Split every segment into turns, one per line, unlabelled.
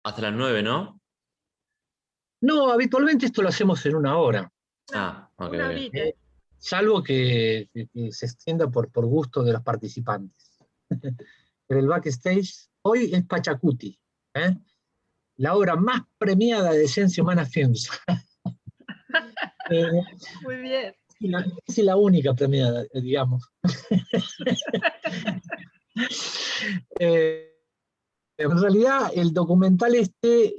Hasta las 9, ¿no?
No, habitualmente esto lo hacemos en una hora.
Ok,
Una
ok.
horita.
Salvo que se extienda por gusto de los participantes. Pero el backstage hoy es Pachacuti, ¿eh? La obra más premiada de Ciencia Humana Films.
Muy bien.
Es la única premiada, digamos. En realidad, el documental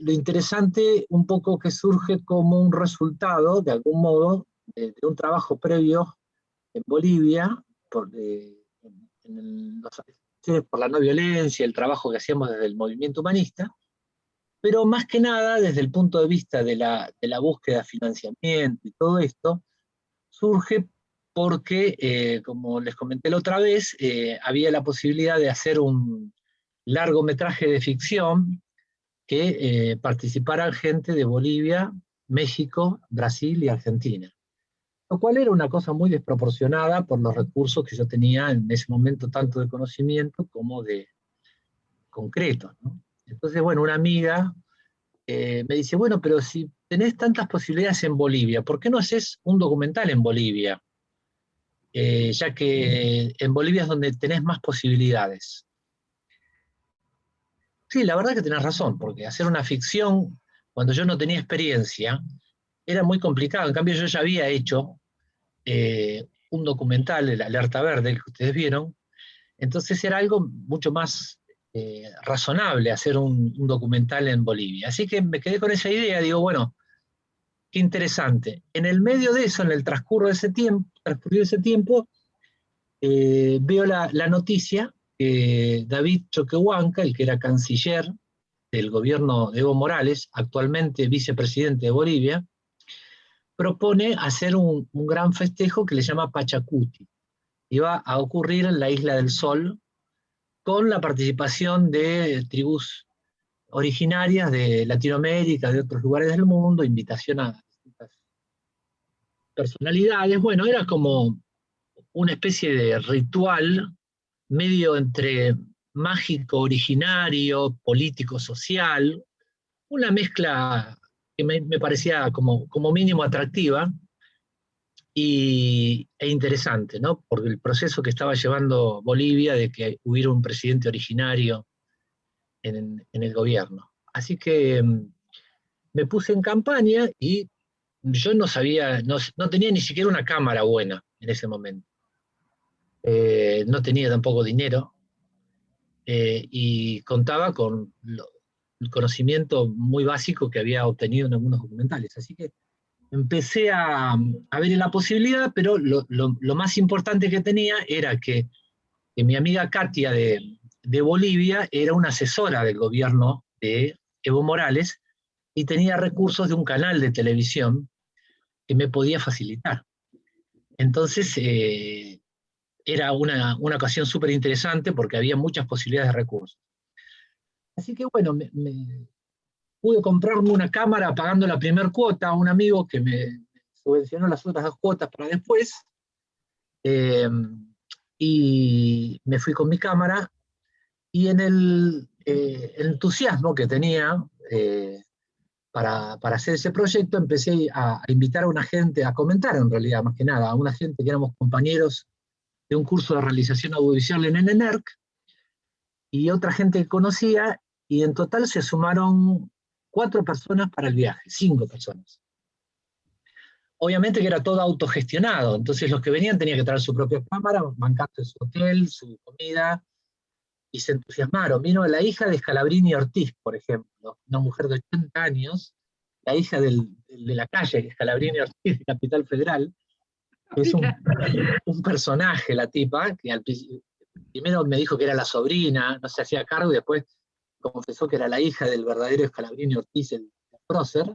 lo interesante un poco que surge como un resultado, de algún modo, de un trabajo previo en Bolivia, por la no violencia, el trabajo que hacíamos desde el movimiento humanista, pero más que nada desde el punto de vista de la búsqueda de financiamiento y todo esto, surge porque, como les comenté la otra vez, había la posibilidad de hacer un largometraje de ficción que participaran gente de Bolivia, México, Brasil y Argentina. Lo cual era una cosa muy desproporcionada por los recursos que yo tenía en ese momento, tanto de conocimiento como de concreto, ¿no? Entonces, bueno, una amiga me dice, bueno, pero si tenés tantas posibilidades en Bolivia, ¿por qué no haces un documental en Bolivia? Ya que en Bolivia es donde tenés más posibilidades. Sí, la verdad que tenés razón, porque hacer una ficción cuando yo no tenía experiencia era muy complicado. En cambio, yo ya había hecho un documental, el Alerta Verde, el que ustedes vieron, entonces era algo mucho más razonable hacer un documental en Bolivia. Así que me quedé con esa idea, digo, bueno, qué interesante. En el medio de eso, en el transcurrido de ese tiempo, veo la noticia que David Choquehuanca, el que era canciller del gobierno de Evo Morales, actualmente vicepresidente de Bolivia, propone hacer un gran festejo que le llama Pachacuti. Y va a ocurrir en la Isla del Sol, con la participación de tribus originarias de Latinoamérica, de otros lugares del mundo, invitación a distintas personalidades. Bueno, era como una especie de ritual medio entre mágico, originario, político, social, una mezcla que me parecía como mínimo atractiva e interesante, ¿no? Por el proceso que estaba llevando Bolivia de que hubiera un presidente originario en el gobierno. Así que me puse en campaña y yo no sabía, no tenía ni siquiera una cámara buena en ese momento. No tenía tampoco dinero y contaba con el conocimiento muy básico que había obtenido en algunos documentales. Así que empecé a ver la posibilidad, pero lo más importante que tenía era que mi amiga Katia de Bolivia era una asesora del gobierno de Evo Morales y tenía recursos de un canal de televisión que me podía facilitar. Entonces, era una ocasión súper interesante porque había muchas posibilidades de recursos. Así que bueno, pude comprarme una cámara pagando la primera cuota a un amigo que me subvencionó las otras 2 cuotas para después. Eh, y me fui con mi cámara y en el entusiasmo que tenía para hacer ese proyecto empecé a invitar a una gente, a comentar en realidad, más que nada, a una gente que éramos compañeros de un curso de realización audiovisual en ENERC y otra gente que conocía, y en total se sumaron 4 personas para el viaje, 5 personas. Obviamente que era todo autogestionado, entonces los que venían tenían que traer su propia cámara, bancando su hotel, su comida, y se entusiasmaron. Vino la hija de Scalabrini Ortiz, por ejemplo, una mujer de 80 años, la hija de la calle Scalabrini Ortiz, de Capital Federal, que es un personaje la tipa, que primero me dijo que era la sobrina, no se hacía cargo, y después confesó que era la hija del verdadero Scalabrini Ortiz, el prócer.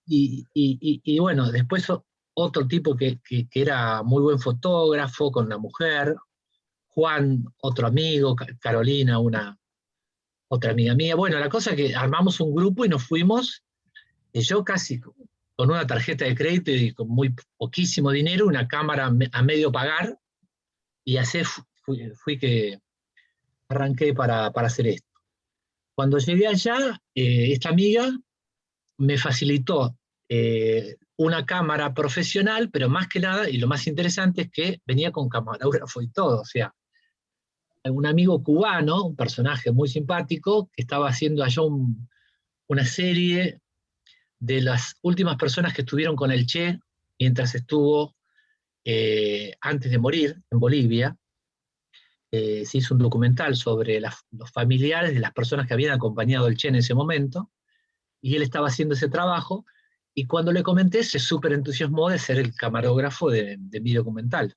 Y bueno, después otro tipo que era muy buen fotógrafo, con una mujer, Juan, otro amigo, Carolina, otra amiga mía. Bueno, la cosa es que armamos un grupo y nos fuimos, y yo casi con una tarjeta de crédito y con muy poquísimo dinero, una cámara a medio pagar, y así fui que arranqué para hacer esto. Cuando llegué allá, esta amiga me facilitó una cámara profesional, pero más que nada, y lo más interesante es que venía con camarógrafo y todo, o sea, un amigo cubano, un personaje muy simpático, que estaba haciendo allá una serie de las últimas personas que estuvieron con el Che mientras estuvo antes de morir en Bolivia. Se hizo un documental sobre los familiares de las personas que habían acompañado al Che en ese momento, y él estaba haciendo ese trabajo, y cuando le comenté se súper entusiasmó de ser el camarógrafo de mi documental.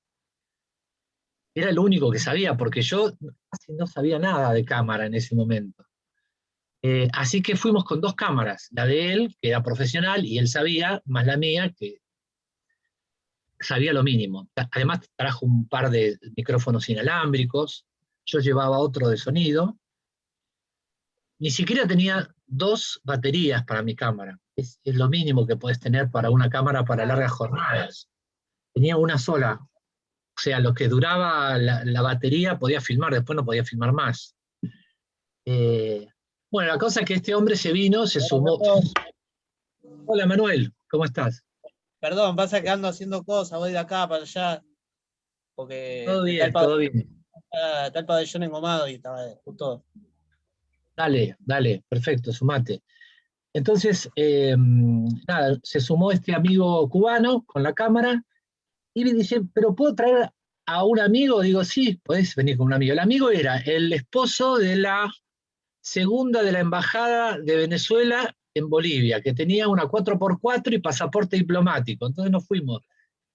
Era el único que sabía, porque yo casi no sabía nada de cámara en ese momento. Así que fuimos con dos cámaras, la de él, que era profesional, y él sabía, más la mía, que sabía lo mínimo. Además trajo un par de micrófonos inalámbricos, yo llevaba otro de sonido, ni siquiera tenía dos baterías para mi cámara, es lo mínimo que puedes tener para una cámara para largas jornadas. Tenía una sola, o sea, lo que duraba la batería podía filmar, después no podía filmar más. Eh, bueno, la cosa es que este hombre se vino, se sumó. Hola Manuel, ¿cómo estás?
Perdón, pasa que ando haciendo cosas, voy de acá para allá, porque
Todo
está
bien, todo bien.
está el pabellón engomado y estaba justo.
Dale, dale, perfecto, sumate. Entonces, nada, se sumó este amigo cubano con la cámara y me dice, ¿pero puedo traer a un amigo? Digo, sí, podés venir con un amigo. El amigo era el esposo de la segunda de la embajada de Venezuela en Bolivia, que tenía una 4x4 y pasaporte diplomático. Entonces nos fuimos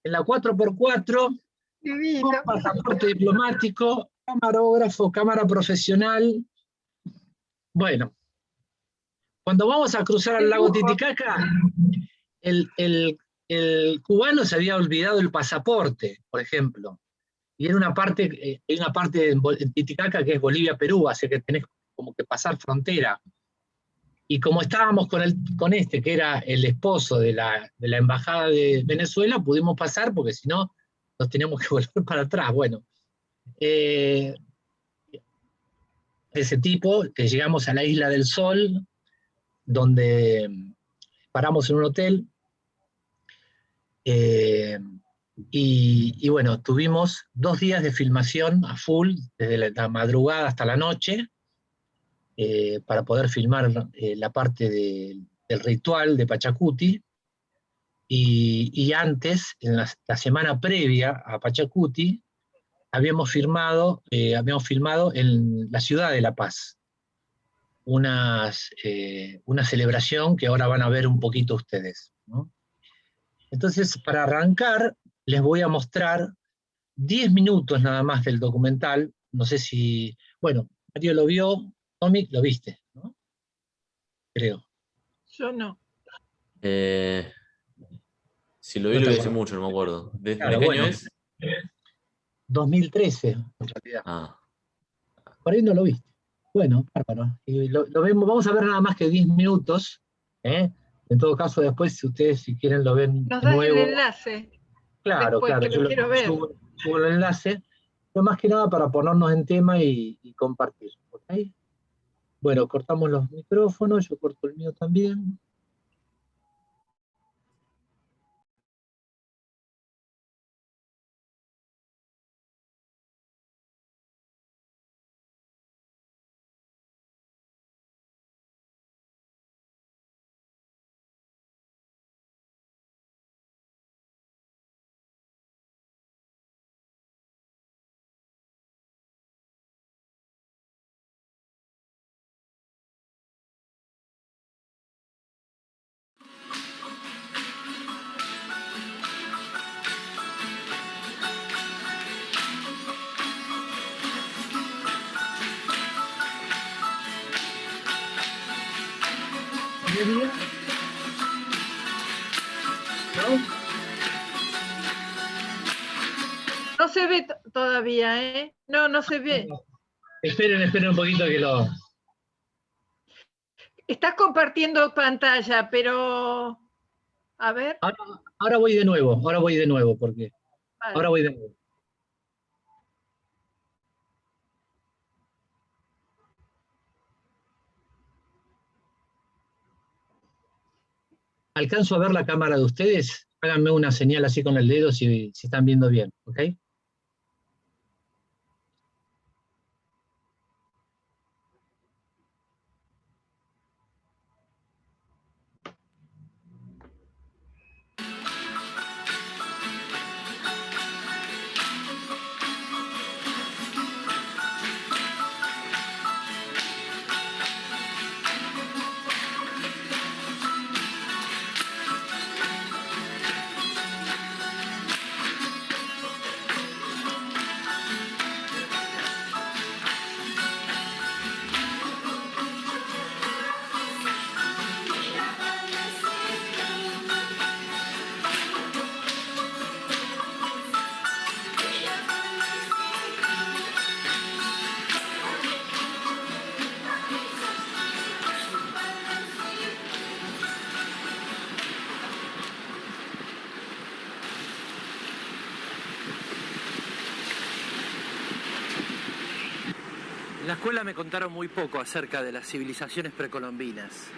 en la 4x4, con
Divino.
pasaporte diplomático, camarógrafo, cámara profesional. Bueno, cuando vamos a cruzar
Qué
al lago
lujo.
Titicaca, el, el, el cubano se había olvidado el pasaporte, por ejemplo. Y era hay una parte en Titicaca que es Bolivia-Perú, así que tenés como que pasar frontera. Y como estábamos con este, que era el esposo de la embajada de Venezuela, pudimos pasar porque si no, nos teníamos que volver para atrás. Bueno, eh, ese tipo, que llegamos a la Isla del Sol, donde paramos en un hotel, eh, y bueno, tuvimos 2 días de filmación a full, desde la madrugada hasta la noche, para poder filmar la parte del ritual de Pachacuti. Y antes, en la semana previa a Pachacuti, habíamos filmado en la ciudad de La Paz, una celebración que ahora van a ver un poquito ustedes, ¿no? Entonces, para arrancar, les voy a mostrar 10 minutos nada más del documental. No sé si, bueno, Mario lo vio, Tommy, lo viste, ¿no? Creo.
Yo no.
Eh, si lo vi,
No
lo
te
vi hace
acuerdas.
mucho, no me acuerdo. ¿De
Claro,
qué año
bueno,
es?
2013, en realidad.
Ah,
Por ahí no lo viste. Bueno, bárbaro. Y lo vemos, vamos a ver nada más que 10 minutos. ¿Eh? En todo caso, después, si ustedes si quieren lo ven
Nos
de
das el
nuevo,
enlace
claro,
después,
claro,
que
yo
lo quiero ver.
subo el enlace, pero más que nada para ponernos en tema y compartir. ¿Ok? Bueno, cortamos los micrófonos, yo corto el mío también. ¿Media? ¿No?
No se ve todavía, ¿eh? No, no se ve.
Esperen un poquito que lo...
Estás compartiendo pantalla, pero... A ver,
Ahora voy de nuevo, porque... Ahora
vale.
voy de nuevo. alcanzo a ver la cámara de ustedes. Háganme una señal así con el dedo si están viendo bien, ¿ok?
En la escuela me contaron muy poco acerca de las civilizaciones precolombinas.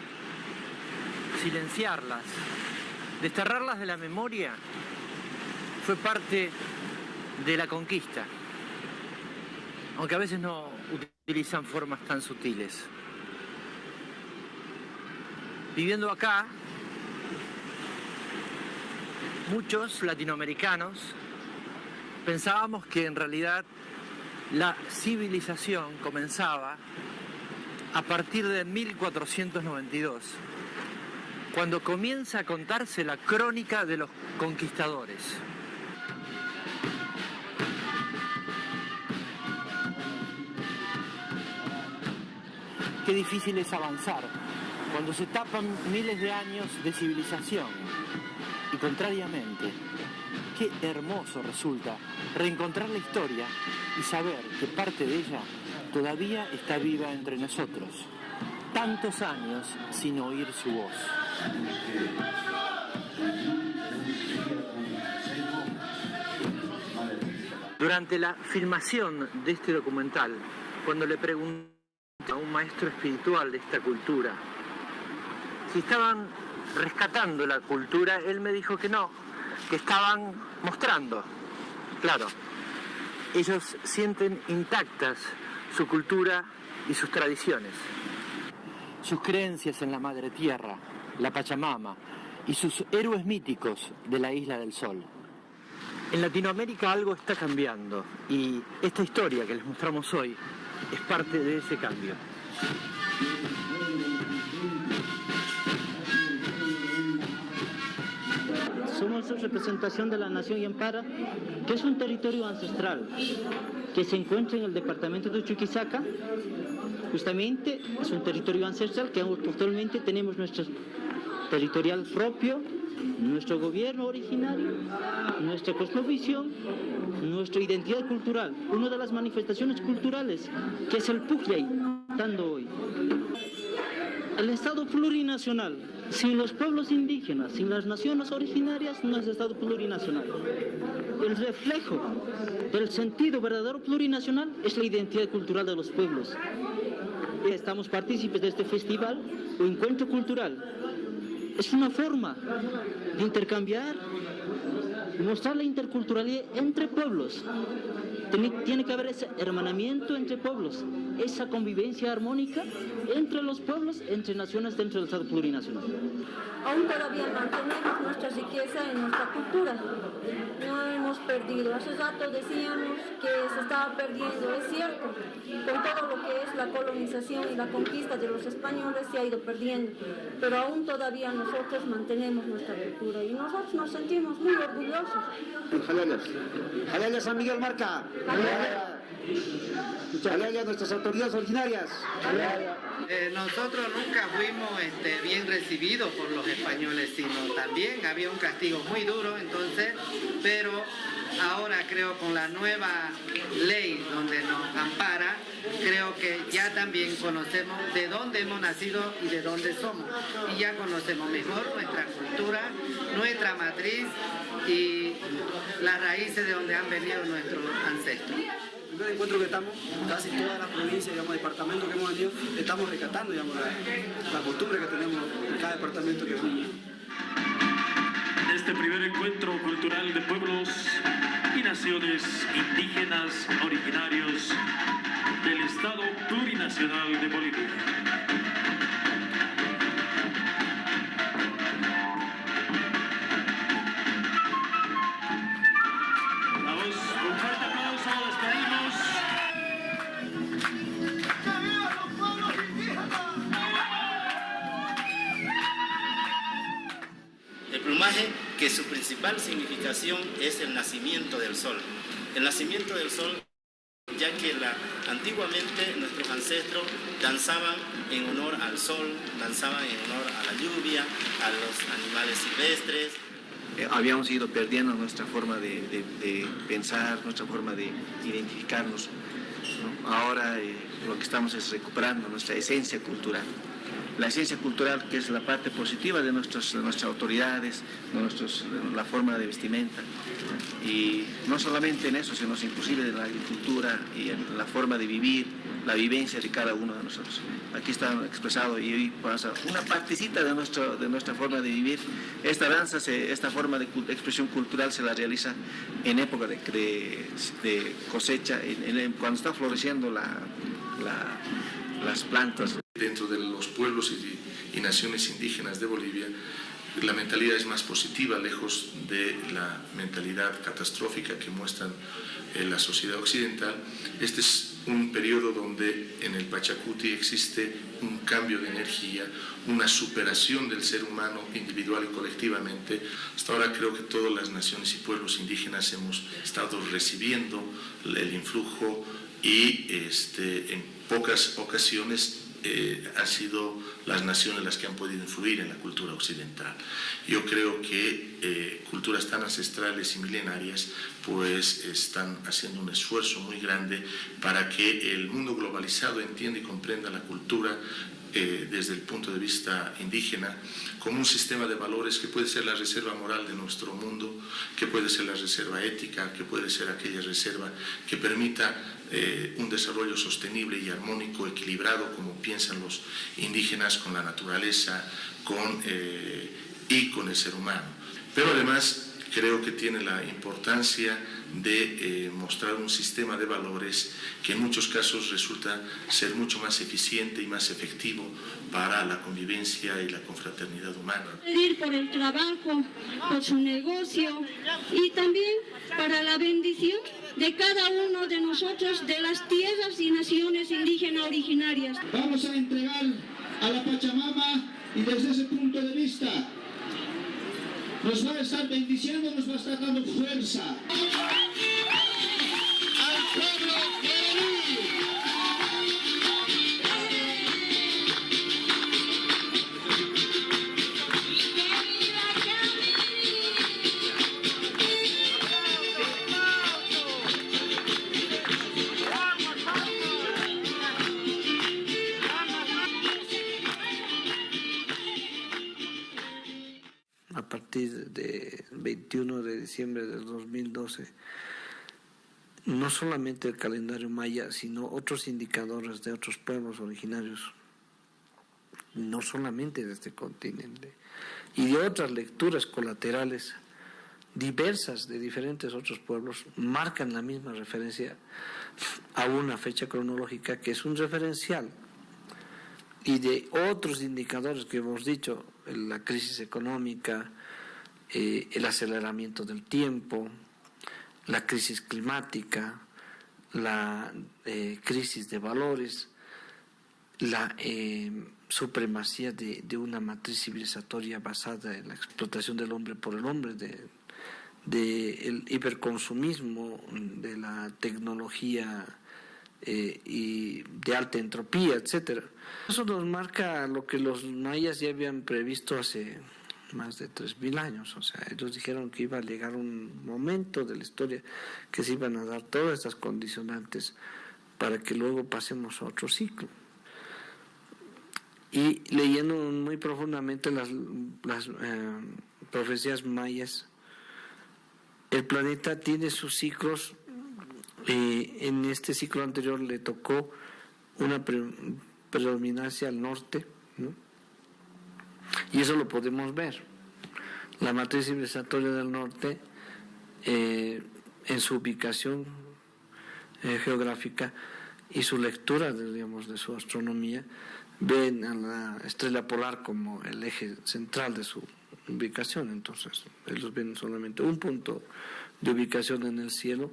Silenciarlas, desterrarlas de la memoria, fue parte de la conquista, aunque a veces no utilizan formas tan sutiles. Viviendo acá, muchos latinoamericanos pensábamos que en realidad la civilización comenzaba a partir de 1492, cuando comienza a contarse la crónica de los conquistadores. Qué difícil es avanzar cuando se tapan miles de años de civilización. Y contrariamente, qué hermoso resulta reencontrar la historia y saber que parte de ella todavía está viva entre nosotros. Tantos años sin oír su voz. Durante la filmación de este documental, cuando le pregunté a un maestro espiritual de esta cultura si estaban rescatando la cultura, él me dijo que no, que estaban mostrando. Claro, ellos sienten intactas su cultura y sus tradiciones, sus creencias en la Madre Tierra, la Pachamama y sus héroes míticos de la Isla del Sol. En Latinoamérica algo está cambiando y esta historia que les mostramos hoy es parte de ese cambio.
Somos representación de la Nación Yampara, que es un territorio ancestral que se encuentra en el departamento de Chuquisaca. Justamente es un territorio ancestral que actualmente tenemos nuestro territorial propio, nuestro gobierno originario, nuestra cosmovisión, nuestra identidad cultural, una de las manifestaciones culturales que es el Pucllay, dando hoy. El Estado plurinacional, sin los pueblos indígenas, sin las naciones originarias, no es Estado plurinacional. El reflejo del sentido verdadero plurinacional es la identidad cultural de los pueblos. Estamos partícipes de este festival o encuentro cultural. Es una forma de intercambiar, mostrar la interculturalidad entre pueblos. Tiene que haber ese hermanamiento entre pueblos, esa convivencia armónica entre los pueblos, entre naciones dentro del Estado plurinacional.
Aún todavía mantenemos nuestra riqueza en nuestra cultura. No hemos perdido. Hace rato decíamos que se estaba perdiendo. Es cierto, con todo lo que es la colonización y la conquista de los españoles se ha ido perdiendo. Pero aún todavía nosotros mantenemos nuestra cultura y nosotros nos sentimos muy orgullosos.
Jalaya San Miguel Marca. Jalaya nuestras autoridades originarias.
Nosotros nunca fuimos bien recibidos por los españoles, sino también había un castigo muy duro, entonces, pero ahora creo con la nueva ley donde nos ampara, creo que ya también conocemos de dónde hemos nacido y de dónde somos, y ya conocemos mejor nuestra cultura, nuestra matriz y las raíces de donde han venido nuestros ancestros.
El primer encuentro que estamos, casi todas las provincias, digamos, departamentos que hemos venido, estamos rescatando, digamos, la costumbre que tenemos en cada departamento que venimos.
En este primer encuentro cultural de pueblos y naciones indígenas originarios del Estado Plurinacional de Bolivia. Vamos, un fuerte aplauso, despedimos.
El plumaje, que su principal significación es el nacimiento del sol. El nacimiento del sol, ya que antiguamente nuestros ancestros danzaban en honor al sol, danzaban en honor a la lluvia, a los animales silvestres.
Habíamos ido perdiendo nuestra forma de pensar, nuestra forma de identificarnos, ¿no? Ahora lo que estamos es recuperando nuestra esencia cultural. La esencia cultural, que es la parte positiva de nuestras autoridades, de la forma de vestimenta. Y no solamente en eso, sino inclusive en la agricultura y en la forma de vivir, la vivencia de cada uno de nosotros. Aquí está expresado y hoy pasa una partecita de nuestra forma de vivir. Esta danza, esta forma de expresión cultural se la realiza en época de cosecha, cuando está floreciendo las plantas.
Dentro de los pueblos y naciones indígenas de Bolivia, la mentalidad es más positiva, lejos de la mentalidad catastrófica que muestran la sociedad occidental. Este es un periodo donde en el Pachacuti existe un cambio de energía, una superación del ser humano individual y colectivamente. Hasta ahora creo que todas las naciones y pueblos indígenas hemos estado recibiendo el influjo y en pocas ocasiones han sido las naciones las que han podido influir en la cultura occidental. Yo creo que culturas tan ancestrales y milenarias pues están haciendo un esfuerzo muy grande para que el mundo globalizado entienda y comprenda la cultura desde el punto de vista indígena como un sistema de valores que puede ser la reserva moral de nuestro mundo, que puede ser la reserva ética, que puede ser aquella reserva que permita un desarrollo sostenible y armónico, equilibrado, como piensan los indígenas, con la naturaleza y con el ser humano. Pero además creo que tiene la importancia de mostrar un sistema de valores que en muchos casos resulta ser mucho más eficiente y más efectivo para la convivencia y la confraternidad humana.
Pedir por el trabajo, por su negocio y también para la bendición de cada uno de nosotros, de las tierras y naciones indígenas originarias.
Vamos a entregar a la Pachamama y desde ese punto de vista nos va a estar bendiciendo, nos va a estar dando fuerza. Al pueblo guaraní.
A partir del 21 de diciembre del 2012, no solamente el calendario maya, sino otros indicadores de otros pueblos originarios, no solamente de este continente, y de otras lecturas colaterales diversas de diferentes otros pueblos, marcan la misma referencia a una fecha cronológica que es un referencial, y de otros indicadores que hemos dicho, la crisis económica, el aceleramiento del tiempo, la crisis climática, la crisis de valores, la supremacía de una matriz civilizatoria basada en la explotación del hombre por el hombre, del hiperconsumismo, de la tecnología y de alta entropía, etcétera. Eso nos marca lo que los mayas ya habían previsto hace más de 3.000 años. O sea, ellos dijeron que iba a llegar un momento de la historia que se iban a dar todas estas condicionantes para que luego pasemos a otro ciclo. Y leyendo muy profundamente las profecías mayas, el planeta tiene sus ciclos. En este ciclo anterior le tocó una predominancia al norte, ¿no? Y eso lo podemos ver. la matriz civilizatoria del norte, en su ubicación geográfica y su lectura, digamos, de su astronomía, ven a la estrella polar como el eje central de su ubicación. Entonces ellos ven solamente un punto de ubicación en el cielo,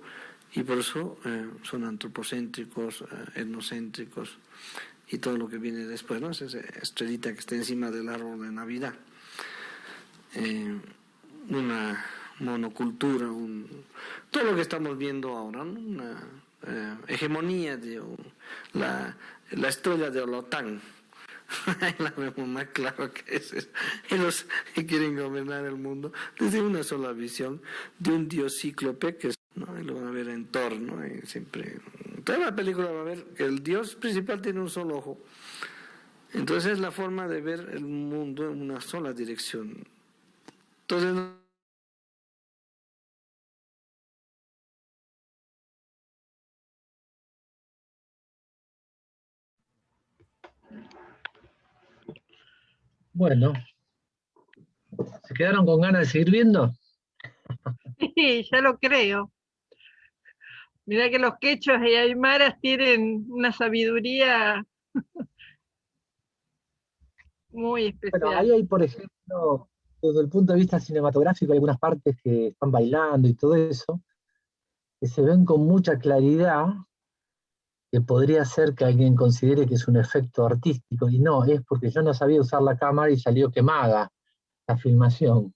y por eso son antropocéntricos, etnocéntricos y todo lo que viene después, ¿no? Es esa estrellita que está encima del árbol de Navidad. Una monocultura, todo lo que estamos viendo ahora, ¿no? Una hegemonía de la estrella de Olotán. La vemos más claro que es. Ellos quieren gobernar el mundo desde una sola visión de un dios cíclope, que es, ¿no? Y lo van a ver en Thor, ¿no? Y siempre, toda la película va a ver que el dios principal tiene un solo ojo. Entonces es la forma de ver el mundo en una sola dirección. Entonces
Bueno, ¿se quedaron con ganas de seguir viendo?
Sí, ya lo creo. Mirá que los quechos y aymaras tienen una sabiduría muy especial.
Bueno, ahí hay, por ejemplo, desde el punto de vista cinematográfico, hay algunas partes que están bailando y todo eso, que se ven con mucha claridad, que podría ser que alguien considere que es un efecto artístico, y no, es porque yo no sabía usar la cámara y salió quemada la filmación.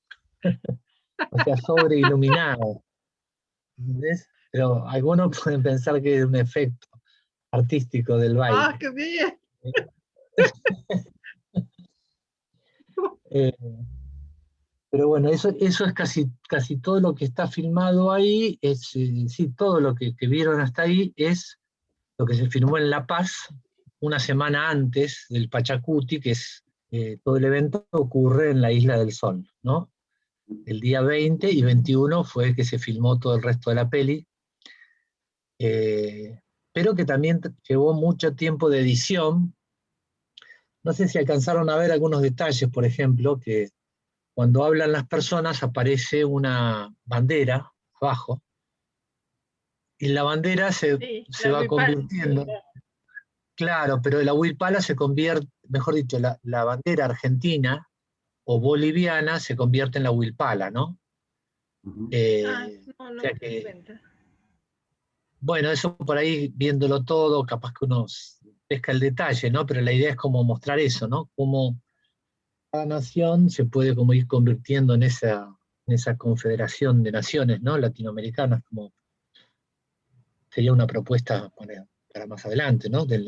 O sea, sobreiluminada. ¿Entendés? Pero algunos pueden pensar que es un efecto artístico del baile.
¡Ah, qué bien!
Pero bueno, eso es casi todo lo que está filmado ahí, sí, todo lo que vieron hasta ahí es lo que se filmó en La Paz una semana antes del Pachacuti, que es todo el evento ocurre en la Isla del Sol, ¿no? El día 20 y 21 fue que se filmó todo el resto de la peli, pero que también llevó mucho tiempo de edición. No sé si alcanzaron a ver algunos detalles, por ejemplo, que cuando hablan las personas aparece una bandera abajo, y la bandera se va
huipala,
convirtiendo.
sí.
Claro, pero la huipala se convierte, mejor dicho, la bandera argentina o boliviana se convierte en la huipala, ¿no?
No
o sea
me
que,
di cuenta.
bueno, eso por ahí viéndolo todo, capaz que uno pesca el detalle, ¿no? Pero la idea es como mostrar eso, ¿no? Cómo cada nación se puede como ir convirtiendo en esa confederación de naciones, ¿no? Latinoamericanas, como sería una propuesta para más adelante, ¿no? De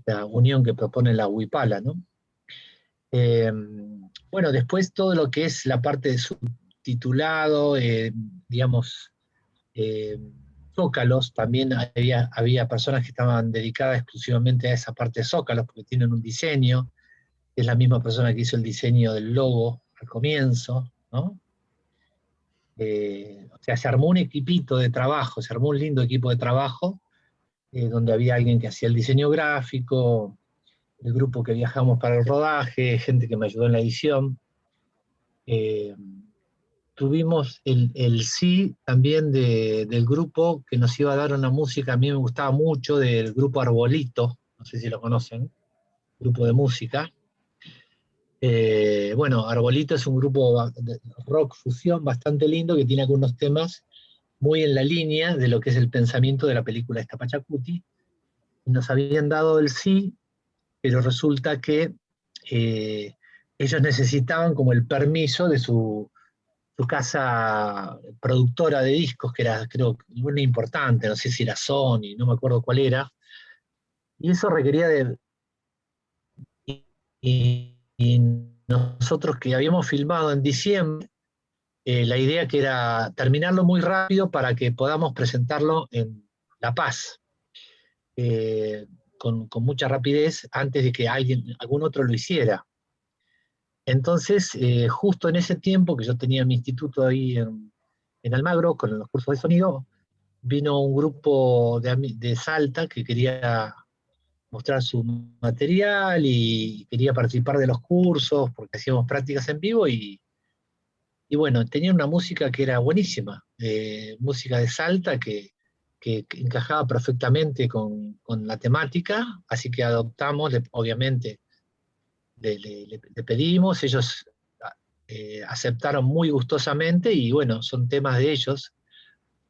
la unión que propone la huipala, ¿no? Bueno, después todo lo que es la parte de subtitulado, digamos, zócalos, también había personas que estaban dedicadas exclusivamente a esa parte de zócalos, porque tienen un diseño, es la misma persona que hizo el diseño del logo al comienzo, ¿no? O sea, se armó un equipito de trabajo, se armó un lindo equipo de trabajo, donde había alguien que hacía el diseño gráfico, el grupo que viajamos para el rodaje, gente que me ayudó en la edición. Tuvimos el sí también del grupo que nos iba a dar una música, a mí me gustaba mucho, del grupo Arbolito, no sé si lo conocen, grupo de música. Bueno, Arbolito es un grupo de rock fusión bastante lindo que tiene algunos temas muy en la línea de lo que es el pensamiento de la película esta Pachacuti. Nos habían dado el sí, pero resulta que ellos necesitaban como el permiso de su casa productora de discos, que era, creo, muy importante, no sé si era Sony, no me acuerdo cuál era, y eso requería y nosotros que habíamos filmado en diciembre, la idea que era terminarlo muy rápido para que podamos presentarlo en La Paz, con mucha rapidez, antes de que algún otro lo hiciera. Entonces, justo en ese tiempo que yo tenía mi instituto ahí en Almagro, con los cursos de sonido, vino un grupo de Salta que quería mostrar su material y quería participar de los cursos, porque hacíamos prácticas en vivo, y Y bueno, tenían una música que era buenísima, música de Salta que encajaba perfectamente con la temática, así que adoptamos, obviamente, le pedimos, ellos aceptaron muy gustosamente y bueno, son temas de ellos.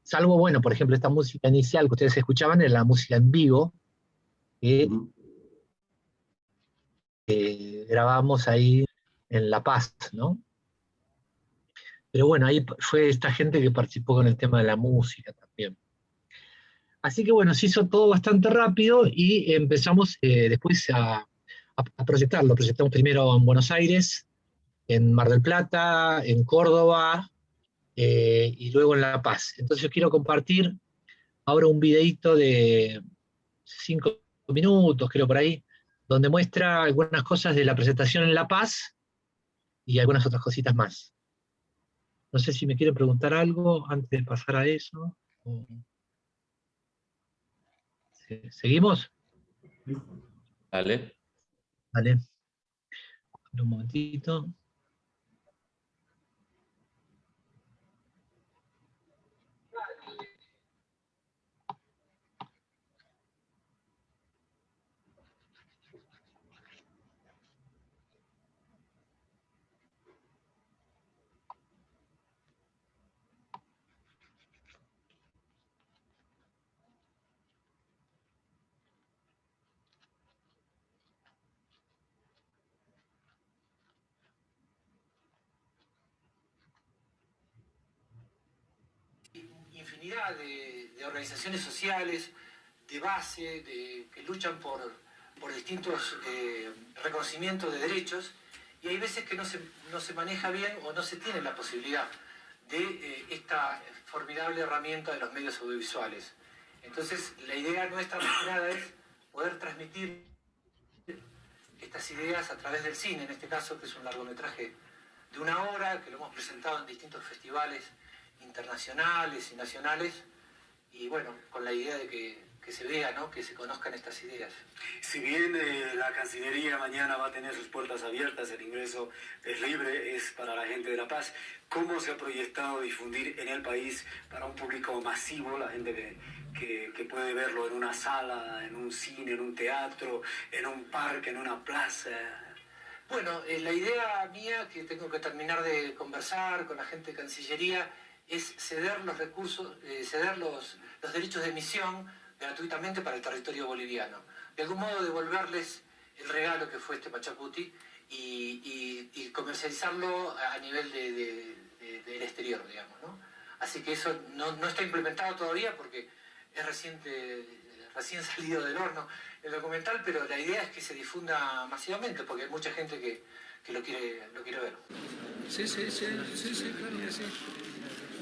Salvo, bueno, por ejemplo, esta música inicial que ustedes escuchaban era la música en vivo que grabamos ahí en La Paz, ¿no? Pero bueno, ahí fue esta gente que participó con el tema de la música también. Así que bueno, se hizo todo bastante rápido y empezamos después a proyectarlo. Proyectamos primero en Buenos Aires, en Mar del Plata, en Córdoba y luego en La Paz. Entonces yo quiero compartir ahora un videíto de 5 minutos, creo por ahí, donde muestra algunas cosas de la presentación en La Paz y algunas otras cositas más. No sé si me quieren preguntar algo antes de pasar a eso. ¿Seguimos?
Dale.
Vale. Un momentito.
Infinidad de organizaciones sociales, de base, que luchan por distintos reconocimientos de derechos, y hay veces que no se maneja bien o no se tiene la posibilidad de esta formidable herramienta de los medios audiovisuales. Entonces, la idea nuestra más que nada es poder transmitir estas ideas a través del cine, en este caso, que es un largometraje de 1 hora, que lo hemos presentado en distintos festivales internacionales y nacionales, y bueno, con la idea de que se vea, ¿no? Que se conozcan estas ideas.
Si bien la Cancillería mañana va a tener sus puertas abiertas, el ingreso es libre, es para la gente de La Paz, ¿cómo se ha proyectado difundir en el país para un público masivo, la gente que puede verlo en una sala, en un cine, en un teatro, en un parque, en una plaza?
Bueno, la idea mía, que tengo que terminar de conversar con la gente de Cancillería, es ceder los recursos, ceder los derechos de emisión gratuitamente para el territorio boliviano. De algún modo devolverles el regalo que fue este Pachacuti y comercializarlo a nivel del exterior, digamos, ¿no? Así que eso no está implementado todavía porque es recién salido del horno el documental, pero la idea es que se difunda masivamente porque hay mucha gente que lo quiere ver.
Sí, claro que sí.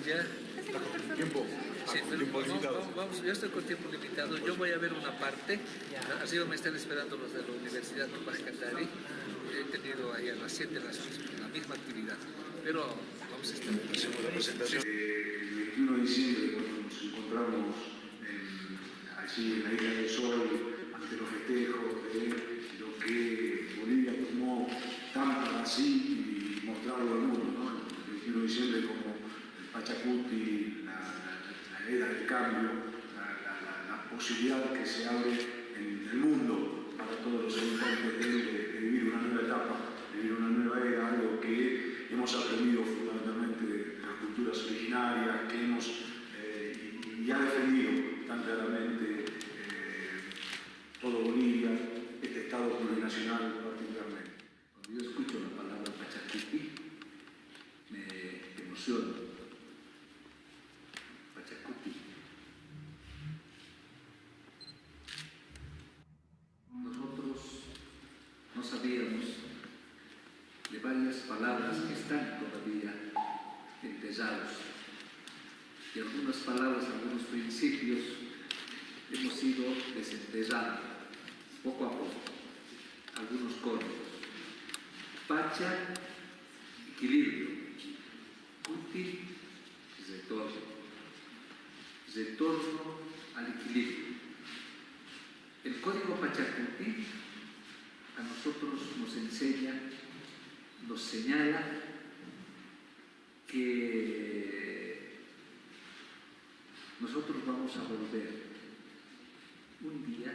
Ya.
Tiempo.
Sí, vamos, yo estoy con tiempo limitado. Yo voy a ver una parte. Así me están esperando los de la Universidad Tupac Katari. He tenido ahí a las 7 la misma actividad. Pero vamos a estar en la presentación.
El 21 de diciembre, cuando nos encontramos allí en la Isla del Sol, ante los festejos de lo que Bolivia tomó tan así y mostrarlo al mundo, ¿no? El 21 de diciembre como el Pachacuti, la era del cambio, la posibilidad que se abre en el mundo para todos los habitantes de vivir una nueva etapa, de vivir una nueva era, algo que hemos aprendido fundamentalmente de las culturas originarias, que hemos y ha defendido tan claramente todo Bolivia, este Estado plurinacional particularmente.
Cuando yo escucho la palabra Pachacuti, me emociono. Pachacuti. Nosotros no sabíamos de varias palabras que están todavía enterrados. Y algunas palabras, algunos principios hemos ido desenterrando poco a poco. Algunos códigos. Pacha, equilibrio. Cuti, retorno. Retorno al equilibrio. El código Pachacuti a nosotros nos enseña, nos señala que que nosotros vamos a volver un día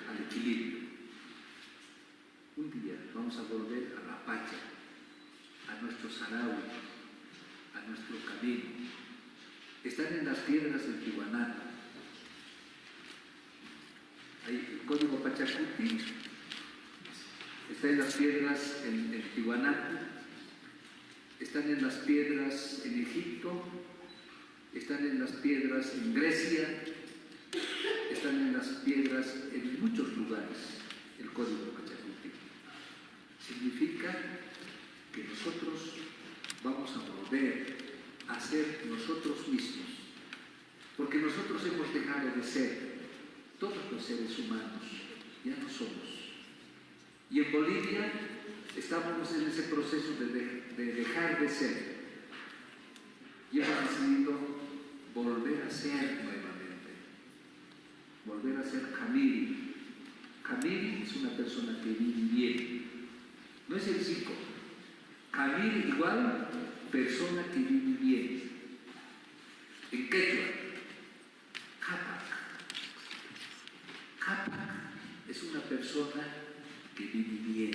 al equilibrio. Un día vamos a volver a la pacha, a nuestro saraui, a nuestro camino. Están en las piedras del Tiwanaku. El código Pachacuti está en las piedras en el Tiwanaku, están en las piedras en Egipto, están en las piedras en Grecia, están en las piedras en muchos lugares, el código Pachacuti. Significa que nosotros vamos a volver a ser nosotros mismos, porque nosotros hemos dejado de ser, todos los seres humanos, ya no somos. Y en Bolivia estábamos en ese proceso de dejar de ser, y hemos decidido volver a ser nuevamente, volver a ser Camiri. Camiri es una persona que vive bien, no es el chico. Camiri igual persona que vive bien. En quechua, Capac. Capac es una persona que vive bien.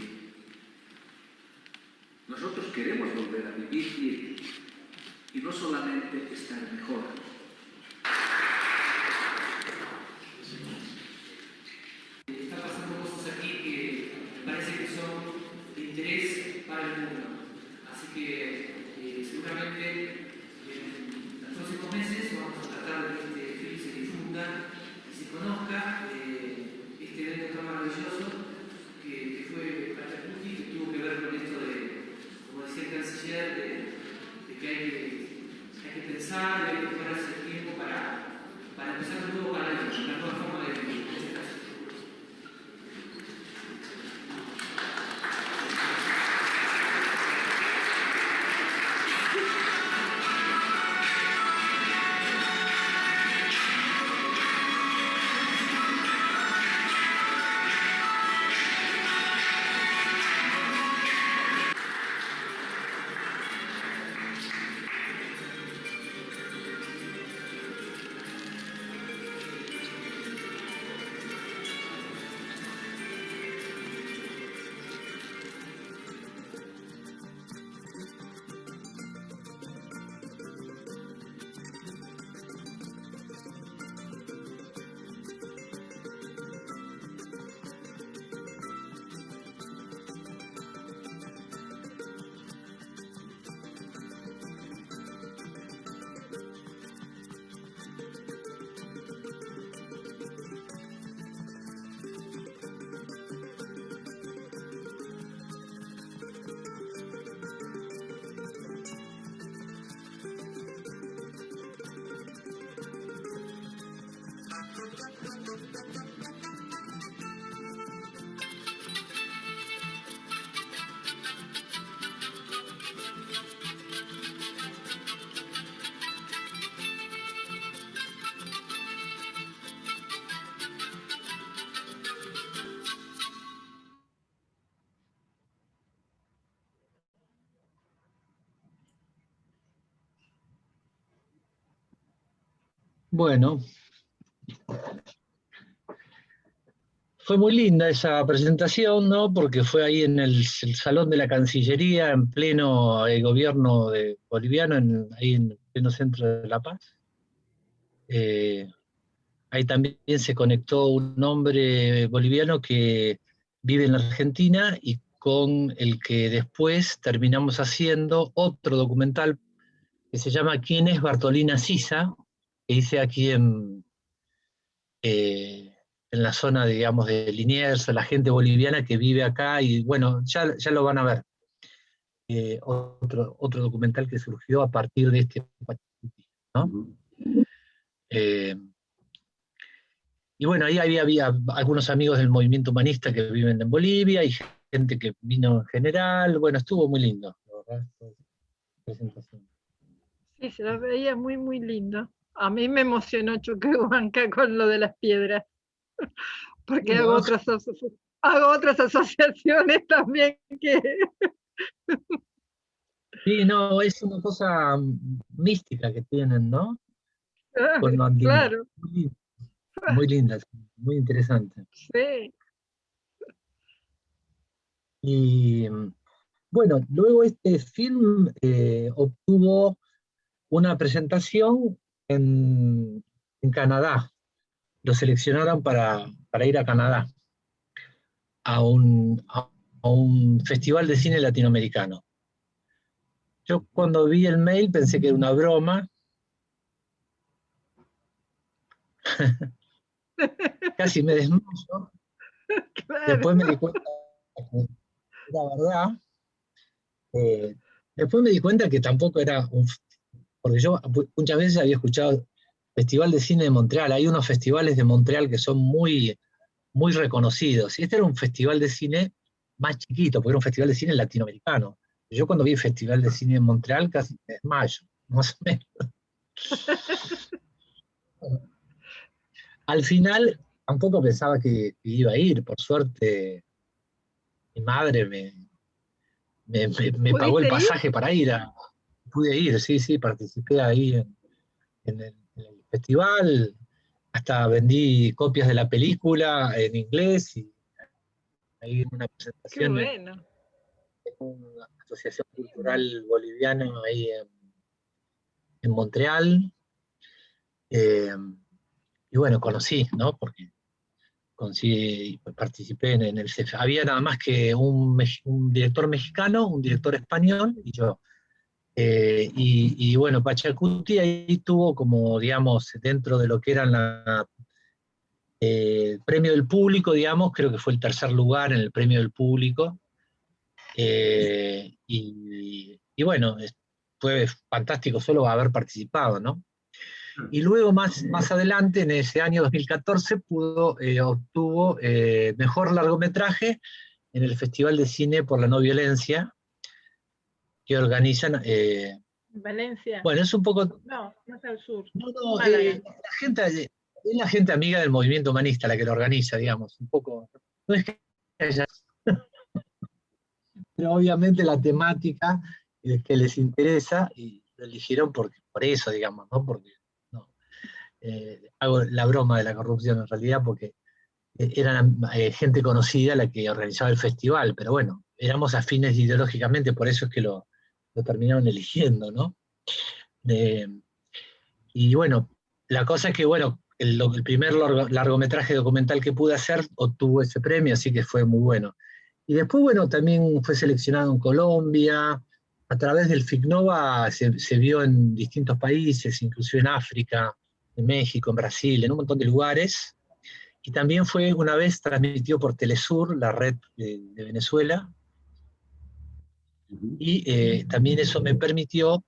Nosotros queremos volver a vivir bien y no solamente estar mejor.
Está pasando cosas aquí que parece que son de interés para el mundo. Así que seguramente en los próximos meses vamos a tratar de que este film se difunda y se conozca este evento tan maravilloso que fue Pachacuti, que tuvo que ver con esto de, como decía el canciller, de que hay que pensar, hay que tomarse el tiempo para empezar un nuevo paradigma, una nueva forma de vivir.
Bueno, fue muy linda esa presentación, ¿no? Porque fue ahí en el Salón de la Cancillería, en pleno gobierno boliviano, ahí en pleno centro de La Paz. Ahí también se conectó un hombre boliviano que vive en la Argentina y con el que después terminamos haciendo otro documental que se llama ¿Quién es Bartolina Sisa?, que hice aquí en la zona, digamos, de Liniers, la gente boliviana que vive acá, y bueno, ya lo van a ver. Otro documental que surgió a partir de este, ¿no? Y bueno, ahí había algunos amigos del movimiento humanista que viven en Bolivia, y gente que vino en general. Bueno, estuvo muy lindo, la verdad, esta presentación.
Sí, se lo veía muy, muy lindo. A mí me emocionó Choquehuanca con lo de las piedras, porque hago otras asociaciones también que...
Sí, no, es una cosa mística que tienen, ¿no? Con lo andino.
Claro,
Muy linda, muy interesante.
sí.
Y bueno, luego este film obtuvo una presentación en Canadá. Lo seleccionaron para ir a Canadá, a un festival de cine latinoamericano. Yo cuando vi el mail pensé que era una broma. Casi me desmayo.
Claro.
Después me di cuenta que era verdad. Después me di cuenta que tampoco era porque yo muchas veces había escuchado Festival de Cine de Montreal. Hay unos festivales de Montreal que son muy, muy reconocidos. Y este era un festival de cine más chiquito, porque era un festival de cine latinoamericano. Yo cuando vi el Festival de Cine de Montreal casi me desmayo, más o menos. Al final tampoco pensaba que iba a ir. Por suerte, mi madre me pagó el pasaje para ir. Pude ir, sí, participé ahí en el festival. Hasta vendí copias de la película en inglés y ahí en una
Qué
presentación
bueno.
en una asociación cultural boliviana ahí en Montreal. Y bueno, conocí, ¿no? Porque participé en el CEF. Había nada más que un director mexicano, un director español y yo. Y bueno, Pachacuti ahí tuvo como, digamos, dentro de lo que eran el premio del público, digamos, creo que fue el tercer lugar en el premio del público. Y bueno, fue fantástico solo haber participado, ¿no? Y luego más adelante, en ese año 2014, obtuvo mejor largometraje en el Festival de Cine por la No Violencia, que organizan...
Valencia.
bueno, es un poco...
No, más al sur.
No,
Málaga.
es la gente amiga del movimiento humanista la que lo organiza, digamos, un poco... No es que haya... pero obviamente la temática es que les interesa y lo eligieron por eso, digamos, ¿no? Porque hago la broma de la corrupción en realidad porque eran gente conocida la que organizaba el festival, pero bueno, éramos afines ideológicamente, por eso es que lo terminaron eligiendo, ¿no? Y bueno, la cosa es que, bueno, el primer largometraje documental que pude hacer obtuvo ese premio, así que fue muy bueno. Y después, bueno, también fue seleccionado en Colombia, a través del FICNOVA se vio en distintos países, inclusive en África, en México, en Brasil, en un montón de lugares. Y también fue una vez transmitido por Telesur, la red de Venezuela. Y también eso me permitió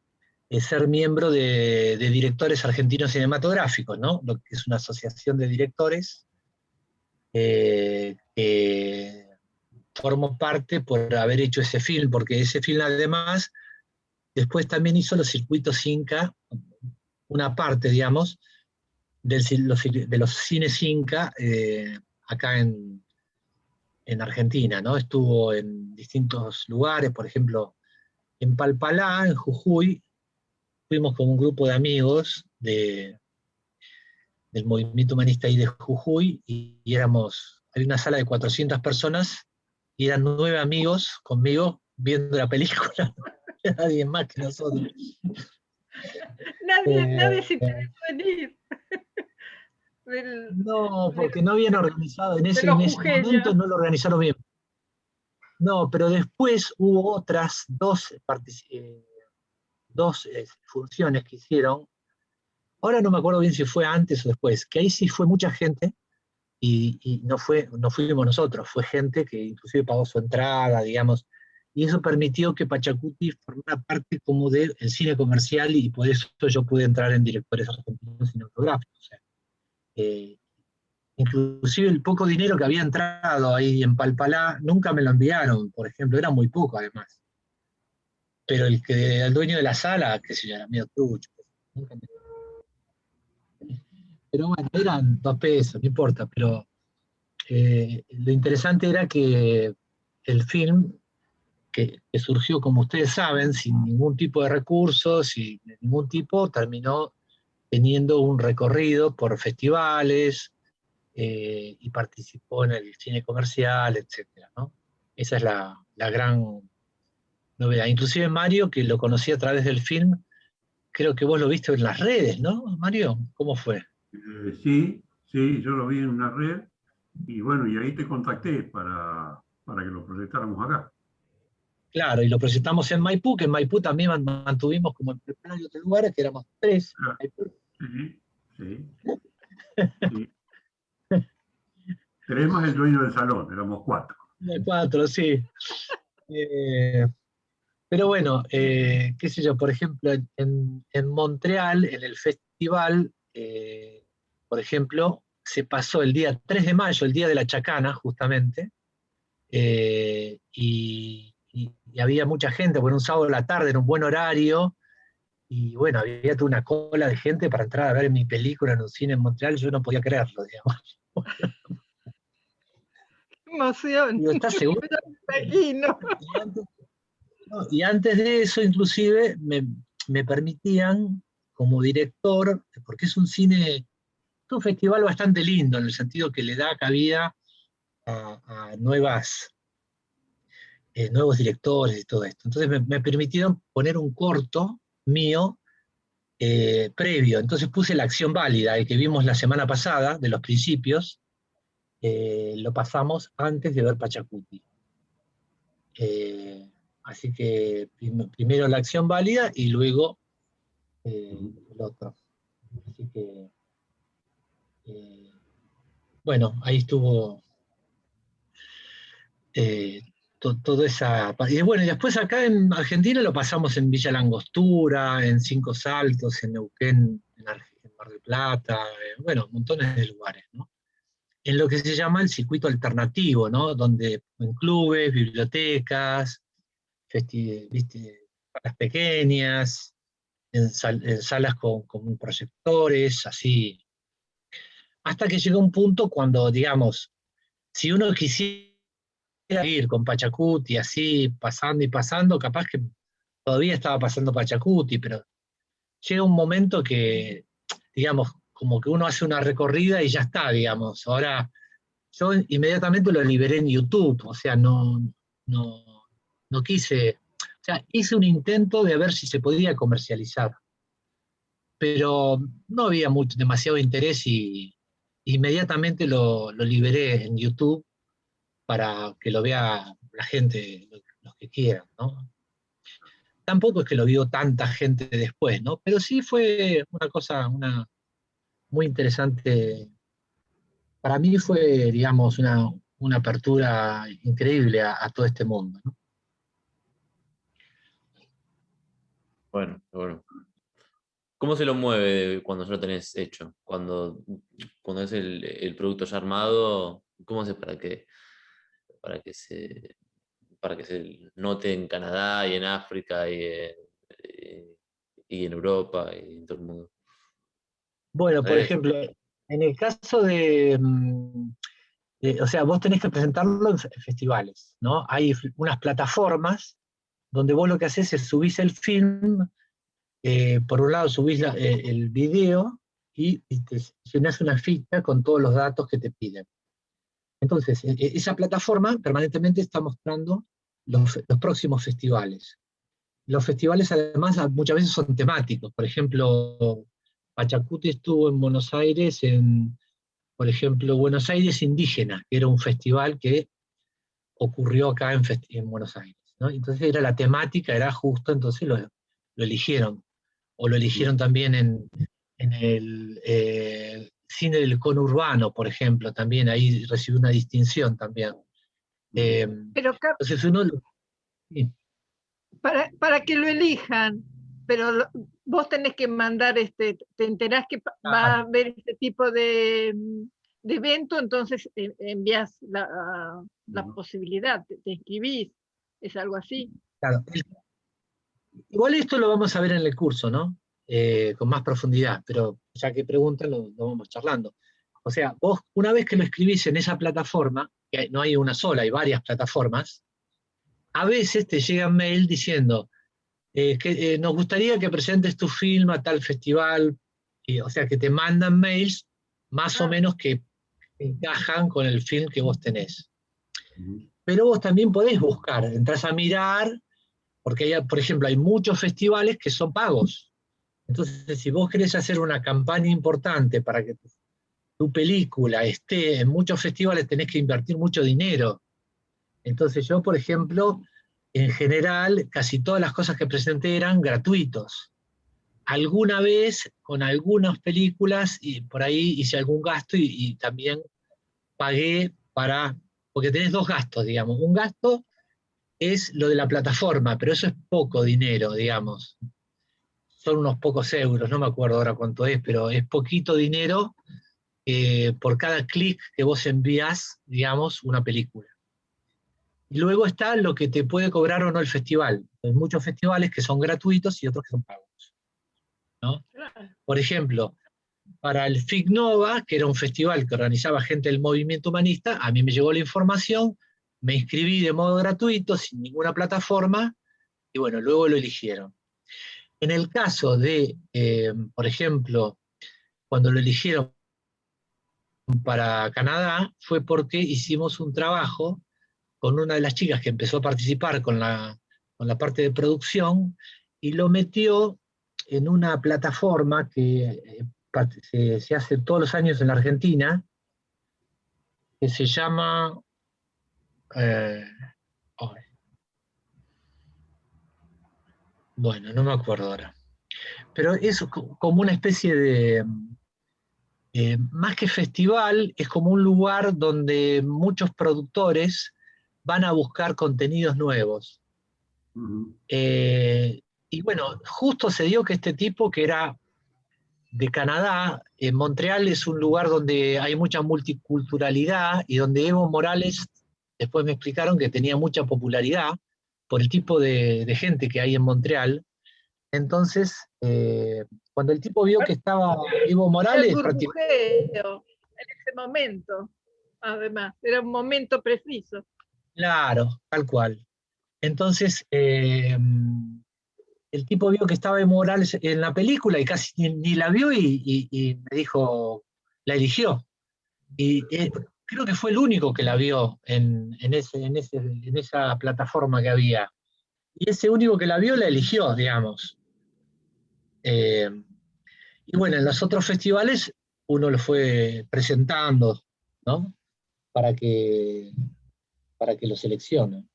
ser miembro de Directores Argentinos Cinematográficos, ¿no? Lo que es una asociación de directores que formo parte por haber hecho ese film, porque ese film además después también hizo los circuitos Inca, una parte, digamos, de los cines Inca acá en Argentina, ¿no? Estuvo en distintos lugares, por ejemplo, en Palpalá, en Jujuy, fuimos con un grupo de amigos del movimiento humanista ahí de Jujuy, y hay una sala de 400 personas, y eran 9 amigos conmigo viendo la película, nadie más que nosotros.
Nadie se quiere venir.
No, porque no habían organizado, en ese momento no lo organizaron bien. No, pero después hubo otras dos funciones que hicieron. Ahora no me acuerdo bien si fue antes o después, que ahí sí fue mucha gente y no fuimos nosotros, fue gente que inclusive pagó su entrada, digamos, y eso permitió que Pachacuti formara parte como del cine comercial, y por eso yo pude entrar en Directores Argentinos Cinematográficos. O sea, inclusive el poco dinero que había entrado ahí en Palpalá, nunca me lo enviaron, por ejemplo, era muy poco además. Pero el dueño de la sala, qué sé yo, era medio trucho. Pero bueno, eran 2 pesos, no importa, pero lo interesante era que el film que surgió, como ustedes saben, sin ningún tipo de recursos y de ningún tipo, terminó teniendo un recorrido por festivales y participó en el cine comercial, etcétera, ¿no? Esa es la gran novedad. Inclusive Mario, que lo conocí a través del film, creo que vos lo viste en las redes, ¿no, Mario? ¿Cómo fue?
Sí, yo lo vi en una red y bueno, y ahí te contacté para que lo proyectáramos acá.
Claro, y lo presentamos en Maipú, que en Maipú también mantuvimos como en pleno y otros lugares, que éramos 3.
Sí. 3 más el dueño del salón, éramos 4.
4, sí. Pero bueno, qué sé yo, por ejemplo, en Montreal, en el festival, por ejemplo, se pasó el día 3 de mayo, el día de la Chacana, justamente, y había mucha gente, bueno, un sábado de la tarde, era un buen horario, y bueno, había toda una cola de gente para entrar a ver mi película en un cine en Montreal, yo no podía creerlo, digamos.
¡Qué emoción!
Digo, ¿estás seguro?
Me imagino.
Y antes de eso, inclusive, me permitían, como director, porque es un festival bastante lindo, en el sentido que le da cabida a nuevos directores y todo esto. Entonces me permitieron poner un corto mío previo. Entonces puse La Acción Válida, el que vimos la semana pasada, de los principios, lo pasamos antes de ver Pachacuti. Así que primero La Acción Válida y luego el otro. Así que, bueno, ahí estuvo toda esa... Y bueno, y después acá en Argentina lo pasamos en Villa Langostura, en Cinco Saltos, en Neuquén, en Mar del Plata, bueno, montones de lugares, ¿no? En lo que se llama el circuito alternativo, ¿no? Donde en clubes, bibliotecas, salas pequeñas, en salas con proyectores, así. Hasta que llega un punto cuando, digamos, si uno quisiera ir con Pachacuti así, pasando y pasando, capaz que todavía estaba pasando Pachacuti, pero llega un momento que, digamos, como que uno hace una recorrida y ya está, digamos. Ahora, yo inmediatamente lo liberé en YouTube, o sea, no quise, o sea, hice un intento de ver si se podía comercializar, pero no había demasiado interés y inmediatamente lo liberé en YouTube para que lo vea la gente, los que quieran, ¿no? Tampoco es que lo vio tanta gente después, ¿no? Pero sí fue una cosa muy interesante. Para mí fue, digamos, una apertura increíble a todo este mundo, ¿no?
Bueno. ¿Cómo se lo mueve cuando ya lo tenés hecho? Cuando es el producto ya armado, ¿cómo haces para que se note en Canadá y en África y en Europa y en todo el mundo?
Bueno, por ejemplo, en el caso o sea, vos tenés que presentarlo en festivales, ¿no? Hay unas plataformas donde vos lo que haces es subís el film, por un lado subís el video y te llenás una ficha con todos los datos que te piden. Entonces, esa plataforma permanentemente está mostrando los próximos festivales. Los festivales además muchas veces son temáticos. Por ejemplo, Pachacuti estuvo en Buenos Aires, por ejemplo, Buenos Aires Indígena, que era un festival que ocurrió acá en Buenos Aires, ¿no? Entonces era la temática, era justo, entonces lo eligieron. O lo eligieron también en el cine del conurbano, por ejemplo, también ahí recibió una distinción también.
Pero
entonces uno... Sí.
Para que lo elijan, pero vos tenés que mandar, te enterás que va a haber este tipo de evento, entonces envías la posibilidad, te inscribís, es algo así.
Claro. Igual esto lo vamos a ver en el curso, ¿no? Con más profundidad, pero ya que preguntan lo vamos charlando. O sea, vos una vez que lo escribís en esa plataforma, que no hay una sola, hay varias plataformas, a veces te llegan mail diciendo que nos gustaría que presentes tu film a tal festival, o sea que te mandan mails más o menos que encajan con el film que vos tenés. Pero vos también podés buscar, entras a mirar, porque hay, por ejemplo, hay muchos festivales que son pagos. Entonces, si vos querés hacer una campaña importante para que tu película esté en muchos festivales, tenés que invertir mucho dinero. Entonces yo, por ejemplo, en general, casi todas las cosas que presenté eran gratuitos. Alguna vez, con algunas películas, y por ahí hice algún gasto y también pagué porque tenés dos gastos, digamos. Un gasto es lo de la plataforma, pero eso es poco dinero, digamos. Son unos pocos euros, no me acuerdo ahora cuánto es, pero es poquito dinero por cada clic que vos envías, digamos, una película. Y luego está lo que te puede cobrar o no el festival. Hay muchos festivales que son gratuitos y otros que son pagos, ¿no? Por ejemplo, para el FIC Nova, que era un festival que organizaba gente del movimiento humanista, a mí me llegó la información, me inscribí de modo gratuito, sin ninguna plataforma, y bueno, luego lo eligieron. En el caso de, por ejemplo, cuando lo eligieron para Canadá, fue porque hicimos un trabajo con una de las chicas que empezó a participar con la parte de producción, y lo metió en una plataforma que se hace todos los años en la Argentina, que se llama... bueno, no me acuerdo ahora. Pero es como una especie de... más que festival, es como un lugar donde muchos productores van a buscar contenidos nuevos. Y bueno, justo se dio que este tipo, que era de Canadá, en Montreal es un lugar donde hay mucha multiculturalidad y donde Evo Morales, después me explicaron que tenía mucha popularidad por el tipo de gente que hay en Montreal. Entonces, cuando el tipo vio que estaba Evo Morales...
El burbujeo, en ese momento, además, era un momento preciso.
Claro, tal cual. Entonces, el tipo vio que estaba Evo Morales en la película y casi ni la vio y me dijo, la eligió. Y creo que fue el único que la vio en esa plataforma que había. Y ese único que la vio la eligió, digamos. Y bueno, en los otros festivales uno lo fue presentando, ¿no? Para que lo seleccionen.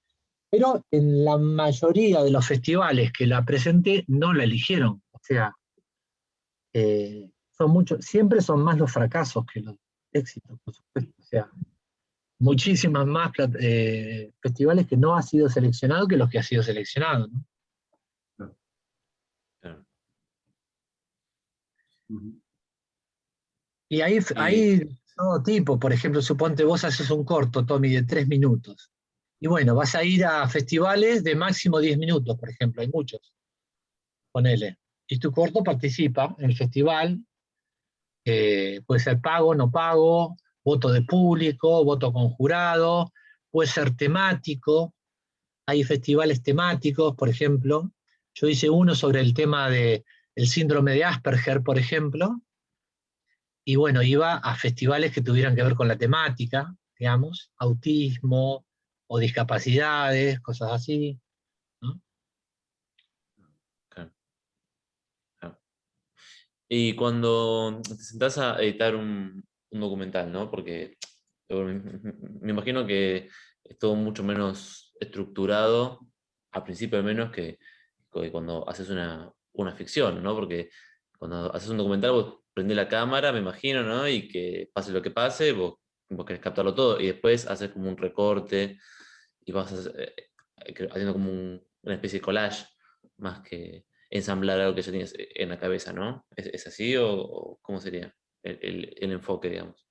Pero en la mayoría de los festivales que la presenté no la eligieron. O sea, siempre son más los fracasos que los éxitos, por supuesto. O sea, muchísimas más festivales que no ha sido seleccionado que los que ha sido seleccionado, ¿no? Y hay todo tipo. Por ejemplo, suponte vos haces un corto, Tommy, de 3 minutos. Y bueno, vas a ir a festivales de máximo 10 minutos, por ejemplo, hay muchos. Ponele. Y tu corto participa en el festival, puede ser pago, no pago, voto de público, voto con jurado, puede ser temático. Hay festivales temáticos, por ejemplo. Yo hice uno sobre el tema del síndrome de Asperger, por ejemplo. Y bueno, iba a festivales que tuvieran que ver con la temática, digamos, autismo o discapacidades, cosas así, ¿no?
Claro. Claro. Y cuando te sentás a editar un documental, ¿no? Porque me imagino que es todo mucho menos estructurado, al principio al menos, que cuando haces una ficción, ¿no? Porque cuando haces un documental vos prendés la cámara, me imagino, ¿no? Y que pase lo que pase, vos querés captarlo todo, y después haces como un recorte, y vas haciendo como una especie de collage, más que ensamblar algo que ya tienes en la cabeza, ¿no? ¿Es así o cómo sería el enfoque, digamos?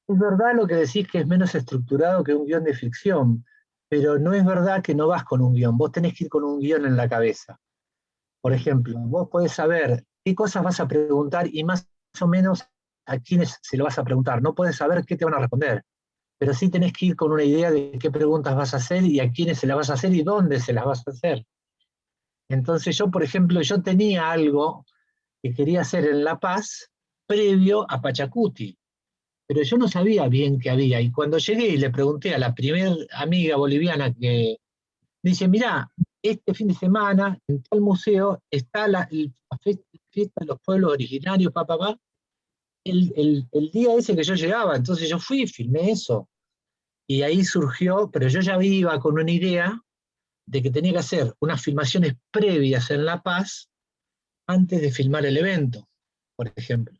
Es verdad lo que decís, que es menos estructurado que un guión de ficción, pero no es verdad que no vas con un guión, vos tenés que ir con un guión en la cabeza. Por ejemplo, vos podés saber qué cosas vas a preguntar y más o menos a quiénes se lo vas a preguntar, no podés saber qué te van a responder. pero sí tenés que ir con una idea de qué preguntas vas a hacer y a quiénes se las vas a hacer y dónde se las vas a hacer. Entonces yo, por ejemplo, yo tenía algo que quería hacer en La Paz previo a Pachacuti, pero yo no sabía bien qué había. Y cuando llegué y le pregunté a la primera amiga boliviana que dice, mirá, este fin de semana en tal museo está la fiesta de los pueblos originarios, el día ese que yo llegaba, entonces yo fui y filmé eso. Y ahí surgió, pero yo ya iba con una idea de que tenía que hacer unas filmaciones previas en La Paz antes de filmar el evento, por ejemplo.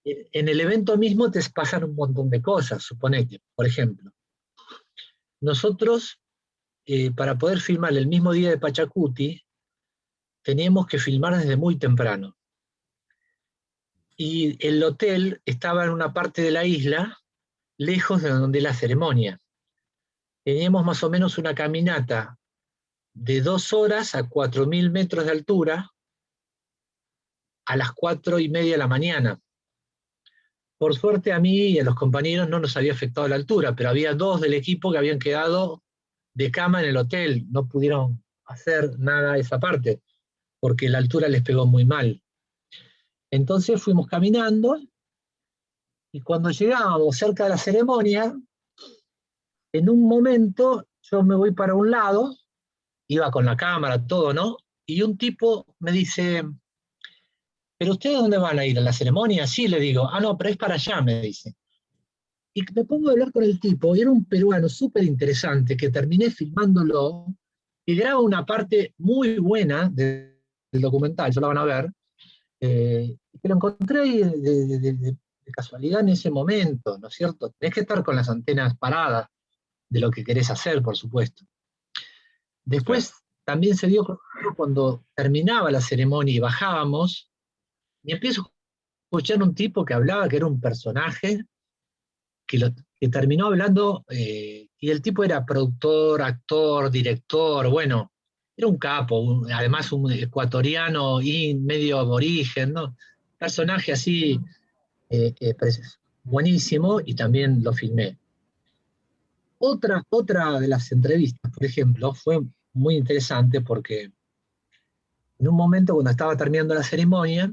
En el evento mismo te pasan un montón de cosas, suponete. Por ejemplo, nosotros, para poder filmar el mismo día de Pachacuti, teníamos que filmar desde muy temprano. Y el hotel estaba en una parte de la isla, lejos de donde la ceremonia. Teníamos más o menos una caminata de 2 horas a 4.000 metros de altura a las 4:30 de la mañana. Por suerte a mí y a los compañeros no nos había afectado la altura, pero había 2 del equipo que habían quedado de cama en el hotel, no pudieron hacer nada esa parte, porque la altura les pegó muy mal. Entonces fuimos caminando, y cuando llegábamos cerca de la ceremonia, en un momento yo me voy para un lado, iba con la cámara, todo, ¿no? Y un tipo me dice, ¿pero ustedes dónde van a ir? ¿A la ceremonia? Sí, le digo. Ah, no, pero es para allá, me dice. Y me pongo a hablar con el tipo, y era un peruano súper interesante, que terminé filmándolo, y graba una parte muy buena del documental, ya lo van a ver, que lo encontré de casualidad en ese momento, ¿no es cierto? Tenés que estar con las antenas paradas de lo que querés hacer, por supuesto. Después también se dio cuando terminaba la ceremonia y bajábamos, y empiezo a escuchar un tipo que hablaba, que era un personaje, que terminó hablando, y el tipo era productor, actor, director, bueno, era un capo, además un ecuatoriano y medio aborigen, ¿no? Personaje así, buenísimo, y también lo filmé. Otra de las entrevistas, por ejemplo, fue muy interesante porque en un momento cuando estaba terminando la ceremonia,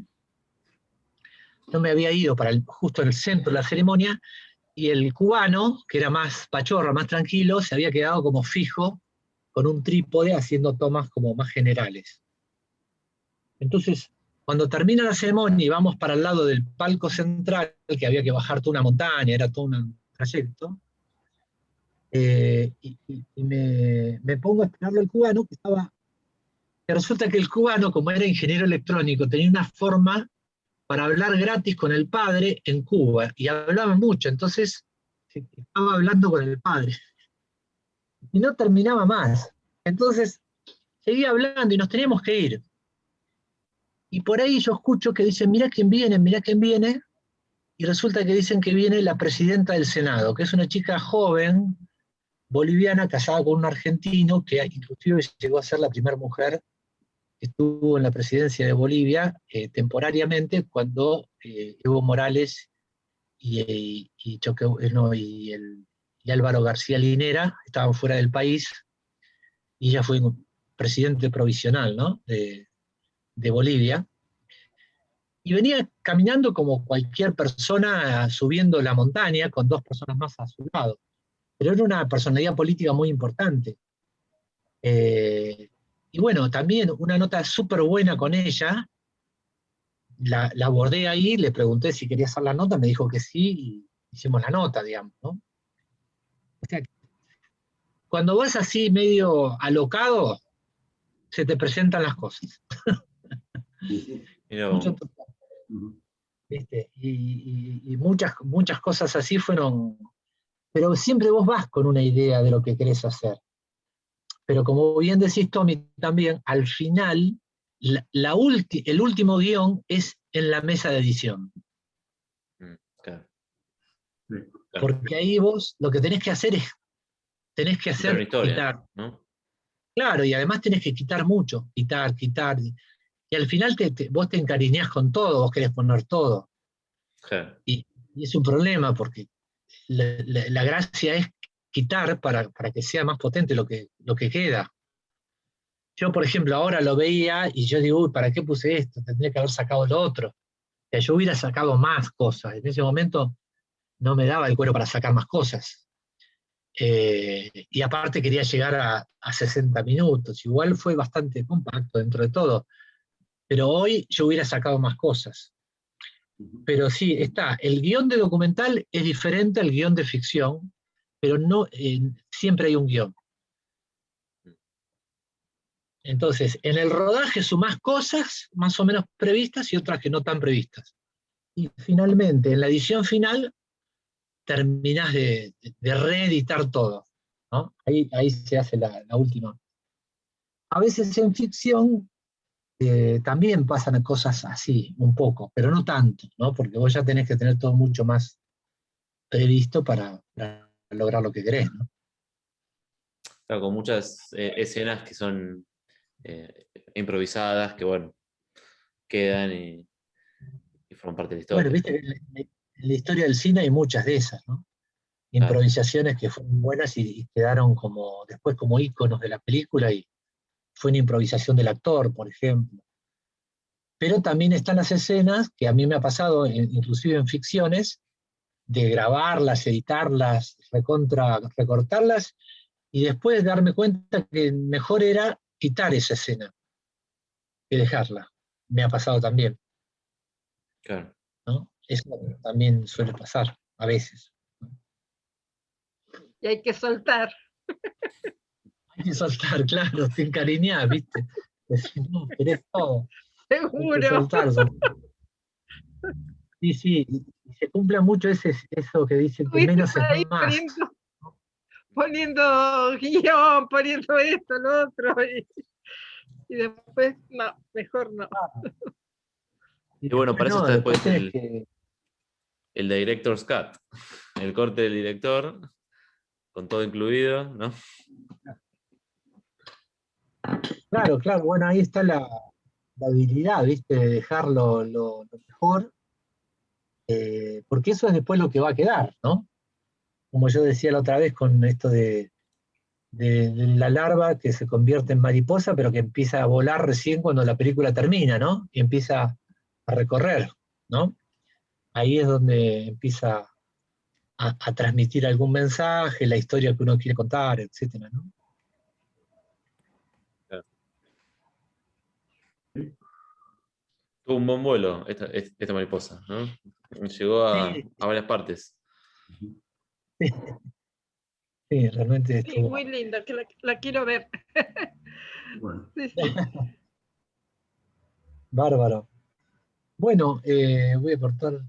yo me había ido para justo en el centro de la ceremonia, y el cubano, que era más pachorra, más tranquilo, se había quedado como fijo con un trípode haciendo tomas como más generales. Entonces, cuando termina la ceremonia y vamos para el lado del palco central, que había que bajar toda una montaña, era todo un trayecto, y me pongo a esperarlo al cubano, que resulta que el cubano, como era ingeniero electrónico, tenía una forma para hablar gratis con el padre en Cuba, y hablaba mucho, entonces estaba hablando con el padre, y no terminaba más. Entonces, seguía hablando y nos teníamos que ir. Y por ahí yo escucho que dicen, mirá quién viene, y resulta que dicen que viene la presidenta del Senado, que es una chica joven, boliviana, casada con un argentino, que inclusive llegó a ser la primera mujer que estuvo en la presidencia de Bolivia temporariamente cuando Evo Morales y Álvaro García Linera estaban fuera del país, y ella fue presidente provisional, ¿no? de Bolivia, y venía caminando como cualquier persona subiendo la montaña con 2 personas más a su lado, pero era una personalidad política muy importante. Y bueno, también una nota súper buena con ella, la abordé ahí, le pregunté si quería hacer la nota, me dijo que sí, y hicimos la nota, digamos, ¿no? O sea, cuando vas así medio alocado, se te presentan las cosas. ¿Viste? Y muchas cosas así fueron, pero siempre vos vas con una idea de lo que querés hacer. Pero como bien decís, Tommy, también, al final, el último guión es en la mesa de edición.
Claro.
Porque ahí vos lo que tenés que hacer es,
una historia,
quitar.
¿no?
Claro, y además tenés que quitar mucho, quitar. Y al final vos te encariñás con todo, vos querés poner todo.
Claro.
Y es un problema porque la gracia es quitar para que sea más potente lo que queda. Yo, por ejemplo, ahora lo veía y yo digo, uy, ¿para qué puse esto? Tendría que haber sacado lo otro. O sea, yo hubiera sacado más cosas. En ese momento no me daba el cuero para sacar más cosas. Y aparte quería llegar a 60 minutos. Igual fue bastante compacto dentro de todo. Pero hoy yo hubiera sacado más cosas. Pero sí, el guión de documental es diferente al guión de ficción, pero no siempre hay un guión. Entonces, en el rodaje sumás cosas más o menos previstas y otras que no tan previstas. Y finalmente, en la edición final, terminás de reeditar todo, ¿no? Ahí se hace la última. A veces en ficción también pasan cosas así, un poco, pero no tanto, ¿no? Porque vos ya tenés que tener todo mucho más previsto para lograr lo que querés, ¿no?
Claro, con muchas escenas que son improvisadas, que bueno, quedan y forman parte de la historia.
Bueno, viste, en la historia del cine hay muchas de esas, ¿no? Improvisaciones que fueron buenas y quedaron después como íconos de la película, y fue una improvisación del actor, por ejemplo. Pero también están las escenas que a mí me ha pasado, inclusive en ficciones, de grabarlas, editarlas, recortarlas, y después darme cuenta que mejor era quitar esa escena que dejarla. Me ha pasado también.
Claro.
¿No? Eso también suele pasar a veces.
Y hay que soltar.
Hay que soltar, claro, te encariñás, ¿viste? Decís, no, querés todo.
Seguro.
Hay que soltar. Sí, y se cumple mucho eso que dicen que menos es más.
Poniendo guión, poniendo esto, lo otro, y después, no, mejor no.
Y bueno, para eso está después el Director's Cut, el corte del director, con todo incluido, ¿no?
Claro, bueno, ahí está la habilidad, ¿viste? De dejarlo lo mejor, porque eso es después lo que va a quedar, ¿no? Como yo decía la otra vez con esto de la larva que se convierte en mariposa, pero que empieza a volar recién cuando la película termina, ¿no? Y empieza a recorrer, ¿no? Ahí es donde empieza a transmitir algún mensaje, la historia que uno quiere contar, etcétera, ¿no?
Tuvo un buen vuelo esta mariposa, ¿no? Llegó a varias partes.
Sí, realmente
estuvo. Sí, muy linda, que la quiero ver.
Bueno.
Sí.
Bárbaro. Bueno, voy a cortar